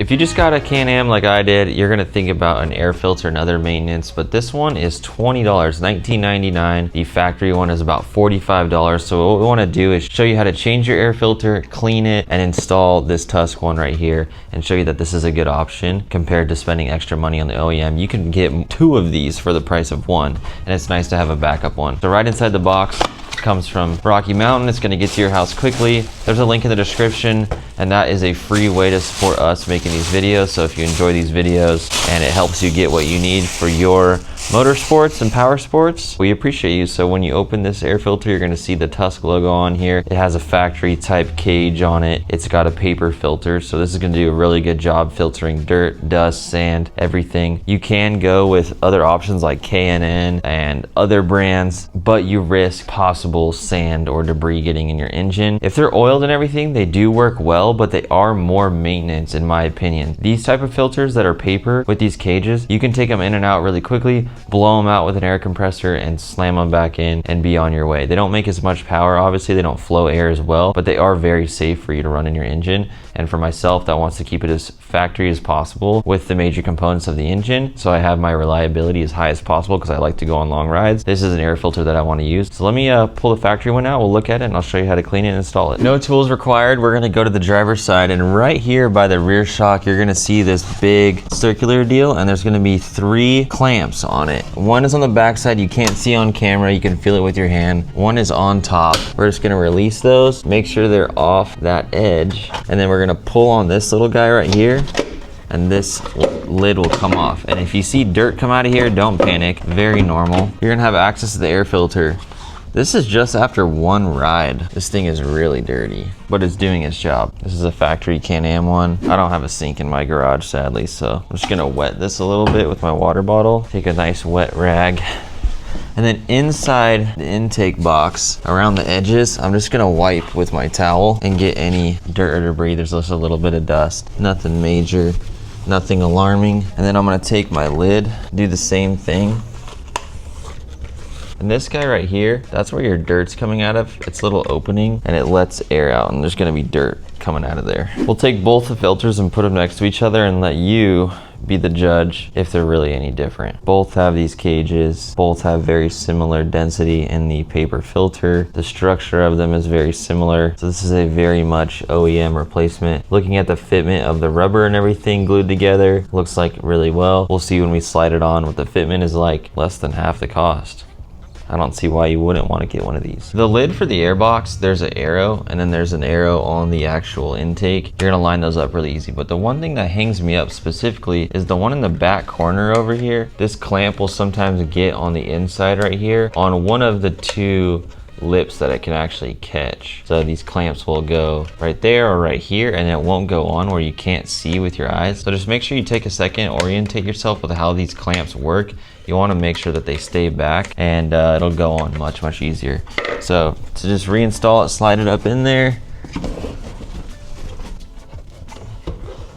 If you just got a CanAm like I did, you're gonna think about an air filter and other maintenance, but this one is $20, $19.99. The factory one is about $45. So what we wanna do is show you how to change your air filter, clean it, and install this Tusk one right here, and show you that this is a good option compared to spending extra money on the OEM. You can get 2 of these for the price of 1, and it's nice to have a backup one. So right inside the box, comes from Rocky Mountain. It's going to get to your house quickly. There's a link in the description, and that is a free way to support us making these videos. So if you enjoy these videos and it helps you get what you need for your motorsports and power sports, we appreciate you. So when you open this air filter, you're going to see the Tusk logo on here. It has a factory type cage on it. It's got a paper filter, so this is going to do a really good job filtering dirt, dust, sand, everything. You can go with other options like CanAm and other brands, but you risk possible sand or debris getting in your engine. If they're oiled and everything, they do work well, but they are more maintenance in my opinion. These type of filters that are paper with these cages, you can take them in and out really quickly, blow them out with an air compressor and slam them back in and be on your way. They don't make as much power, obviously they don't flow air as well, but they are very safe for you to run in your engine. And for myself that wants to keep it as factory as possible with the major components of the engine, so I have my reliability as high as possible because I like to go on long rides, this is an air filter that I want to use. So let me pull the factory one out, we'll look at it, and I'll show you how to clean it and install it. No tools required. We're going to go to the driver's side, and right here by the rear shock you're going to see this big circular deal, and there's going to be 3 clamps on it. One is on the back side, you can't see on camera, you can feel it with your hand. One is on top. We're just going to release those, make sure they're off that edge, and then we're going to pull on this little guy right here, and this lid will come off. And if you see dirt come out of here, don't panic, very normal. You're gonna have access to the air filter. This is just after 1 ride. This thing is really dirty, but it's doing its job. This is a factory CanAm one. I don't have a sink in my garage, sadly, so I'm just gonna wet this a little bit with my water bottle. Take a nice wet rag. And then inside the intake box, around the edges, I'm just gonna wipe with my towel and get any dirt or debris. There's just a little bit of dust. Nothing major, nothing alarming. And then I'm gonna take my lid, do the same thing. And this guy right here, that's where your dirt's coming out of. It's a little opening and it lets air out, and there's gonna be dirt coming out of there. We'll take both the filters and put them next to each other and let you be the judge if they're really any different. Both have these cages, both have very similar density in the paper filter. The structure of them is very similar. So this is a very much OEM replacement. Looking at the fitment of the rubber and everything glued together, looks like really well. We'll see when we slide it on what the fitment is like. Less than half the cost. I don't see why you wouldn't want to get one of these. The lid for the air box, there's an arrow, and then there's an arrow on the actual intake. You're gonna line those up really easy. But the one thing that hangs me up specifically is the one in the back corner over here. This clamp will sometimes get on the inside right here on one of the 2 lips that it can actually catch. So these clamps will go right there or right here, and it won't go on where you can't see with your eyes. So just make sure you take a second, orientate yourself with how these clamps work. You want to make sure that they stay back, and it'll go on much easier. So to just reinstall it, slide it up in there.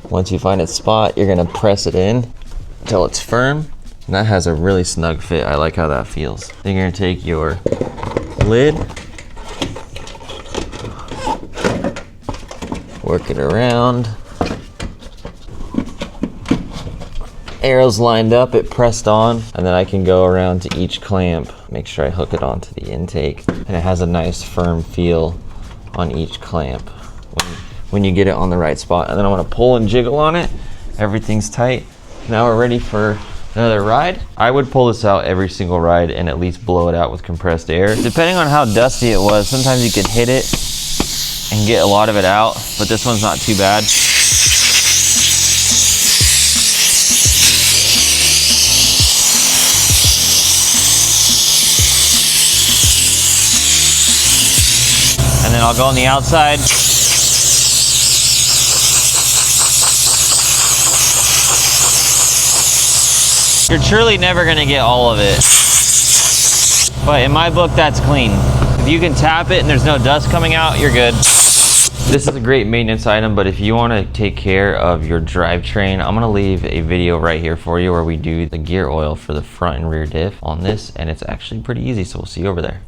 Once you find its spot, you're gonna press it in until it's firm. And that has a really snug fit. I like how that feels. Then you're gonna take your lid, work it around. Arrows lined up, it pressed on, and then I can go around to each clamp, make sure I hook it onto the intake, and it has a nice firm feel on each clamp when you get it on the right spot. And then I'm gonna pull and jiggle on it. Everything's tight. Now we're ready for another ride. I would pull this out every single ride and at least blow it out with compressed air. Depending on how dusty it was, sometimes you can hit it and get a lot of it out, but this one's not too bad. And then I'll go on the outside. You're truly never gonna get all of it. But in my book, that's clean. If you can tap it and there's no dust coming out, you're good. This is a great maintenance item, but if you wanna take care of your drivetrain, I'm gonna leave a video right here for you where we do the gear oil for the front and rear diff on this, and it's actually pretty easy, so we'll see you over there.